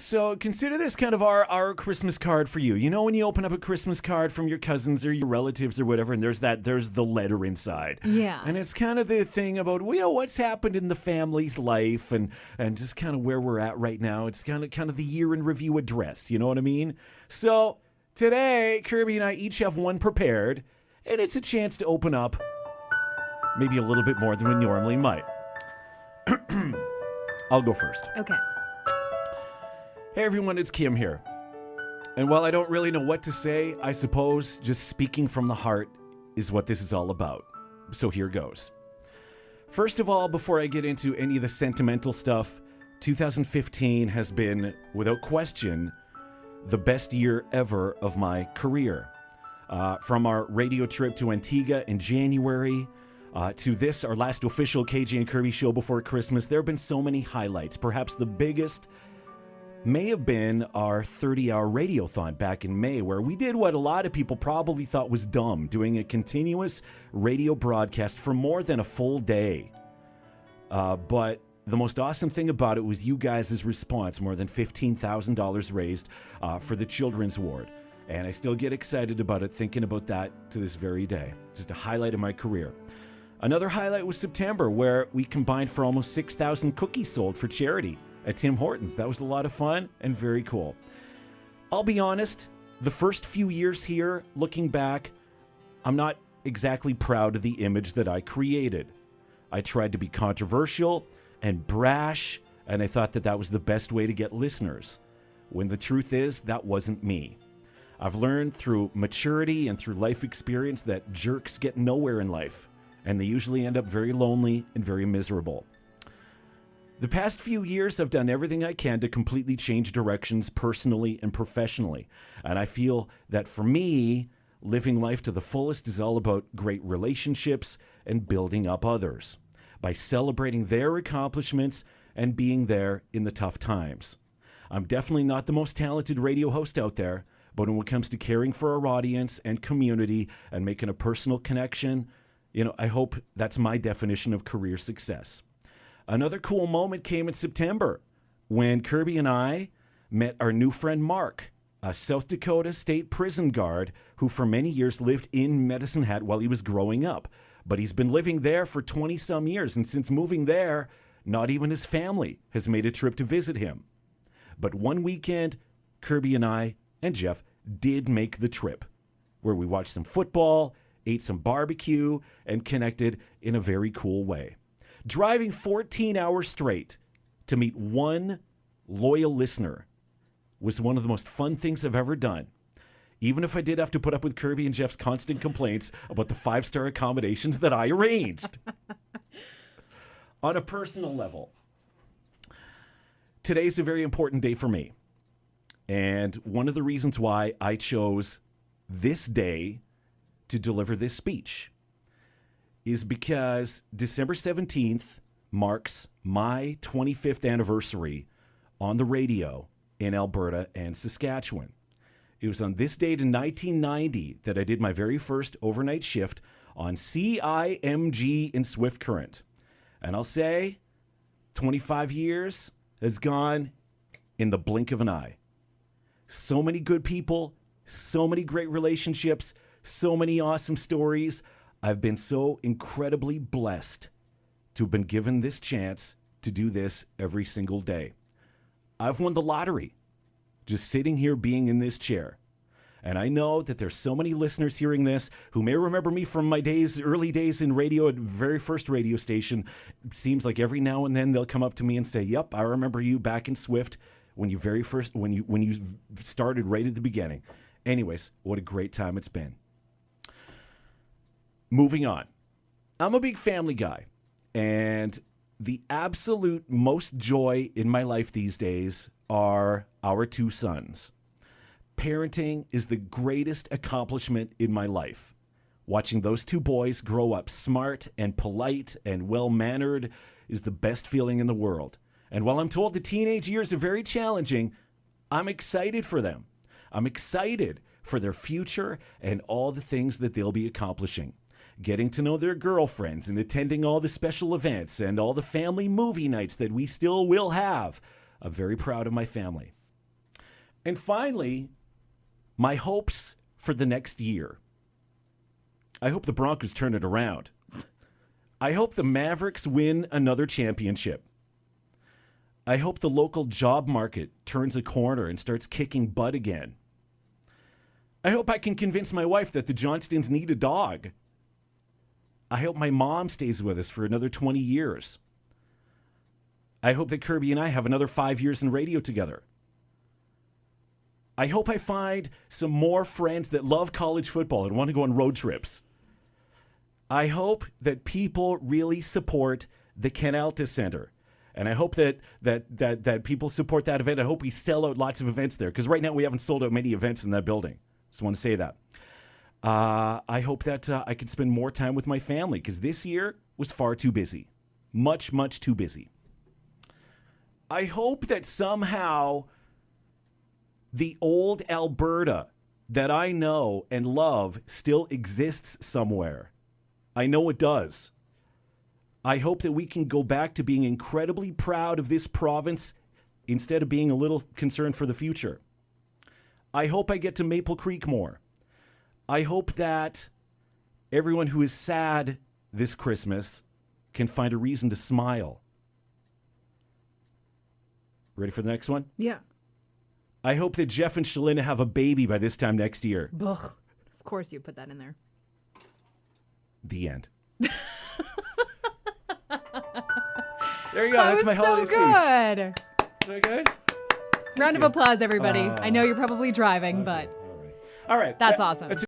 So consider this kind of our Christmas card for you. You know when you open up a Christmas card from your cousins or your relatives or whatever, and there's the letter inside. Yeah. And it's kind of the thing about, what's happened in the family's life and just kind of where we're at right now. It's kind of the year in review address, you know what I mean? So today, Kirby and I each have one prepared, and it's a chance to open up maybe a little bit more than we normally might. I'll go first. Okay. Hey everyone, it's Kim here. And while I don't really know what to say, I suppose just speaking from the heart is what this is all about. So here goes. First of all, before I get into any of the sentimental stuff, 2015 has been, without question, the best year ever of my career. From our radio trip to Antigua in January, to this, our last official KJ and Kirby show before Christmas, there have been so many highlights. Perhaps the biggest may have been our 30-hour radiothon back in May, where we did what a lot of people probably thought was dumb, doing a continuous radio broadcast for more than a full day. But the most awesome thing about it was you guys' response, more than $15,000 raised for the Children's Ward. And I still get excited about it, thinking about that to this very day. Just a highlight of my career. Another highlight was September, where we combined for almost 6,000 cookies sold for charity at Tim Hortons. That was a lot of fun and very cool. I'll be honest, the first few years here, looking back, I'm not exactly proud of the image that I created. I tried to be controversial and brash, and I thought that was the best way to get listeners, when the truth is that wasn't me. I've learned through maturity and through life experience that jerks get nowhere in life, and they usually end up very lonely and very miserable. The past few years, I've done everything I can to completely change directions personally and professionally. And I feel that for me, living life to the fullest is all about great relationships and building up others by celebrating their accomplishments and being there in the tough times. I'm definitely not the most talented radio host out there, but when it comes to caring for our audience and community and making a personal connection, I hope that's my definition of career success. Another cool moment came in September when Kirby and I met our new friend Mark, a South Dakota State prison guard who for many years lived in Medicine Hat while he was growing up. But he's been living there for 20-some years, and since moving there, not even his family has made a trip to visit him. But one weekend, Kirby and I and Jeff did make the trip, where we watched some football, ate some barbecue, and connected in a very cool way. Driving 14 hours straight to meet one loyal listener was one of the most fun things I've ever done. Even if I did have to put up with Kirby and Jeff's constant complaints about the 5-star accommodations that I arranged. On a personal level, today's a very important day for me. And one of the reasons why I chose this day to deliver this speech is because December 17th marks my 25th anniversary on the radio in Alberta and Saskatchewan. It was on this date in 1990 that I did my very first overnight shift on CIMG in Swift Current. And I'll say, 25 years has gone in the blink of an eye. So many good people, so many great relationships, so many awesome stories. I've been so incredibly blessed to have been given this chance to do this every single day. I've won the lottery just sitting here being in this chair. And I know that there's so many listeners hearing this who may remember me from my early days in radio at the very first radio station. It seems like every now and then they'll come up to me and say, "Yep, I remember you back in Swift when you started right at the beginning." Anyways, what a great time it's been. Moving on. I'm a big family guy, and the absolute most joy in my life these days are our 2 sons. Parenting is the greatest accomplishment in my life. Watching those 2 boys grow up smart and polite and well-mannered is the best feeling in the world. And while I'm told the teenage years are very challenging, I'm excited for them. I'm excited for their future and all the things that they'll be accomplishing. Getting to know their girlfriends and attending all the special events and all the family movie nights that we still will have. I'm very proud of my family. And finally, my hopes for the next year. I hope the Broncos turn it around. I hope the Mavericks win another championship. I hope the local job market turns a corner and starts kicking butt again. I hope I can convince my wife that the Johnstons need a dog. I hope my mom stays with us for another 20 years. I hope that Kirby and I have another 5 years in radio together. I hope I find some more friends that love college football and want to go on road trips. I hope that people really support the Ken Altus Center. And I hope that people support that event. I hope we sell out lots of events there, because right now we haven't sold out many events in that building. Just want to say that. I hope that I can spend more time with my family, because this year was far too busy. Much, much too busy. I hope that somehow the old Alberta that I know and love still exists somewhere. I know it does. I hope that we can go back to being incredibly proud of this province instead of being a little concerned for the future. I hope I get to Maple Creek more. I hope that everyone who is sad this Christmas can find a reason to smile. Ready for the next one? Yeah. I hope that Jeff and Shalina have a baby by this time next year. Ugh. Of course you put that in there. The end. There you go. That's my holiday speech. Good. Is that good? Round of applause, everybody. I know you're probably driving, but All right. that's awesome. That's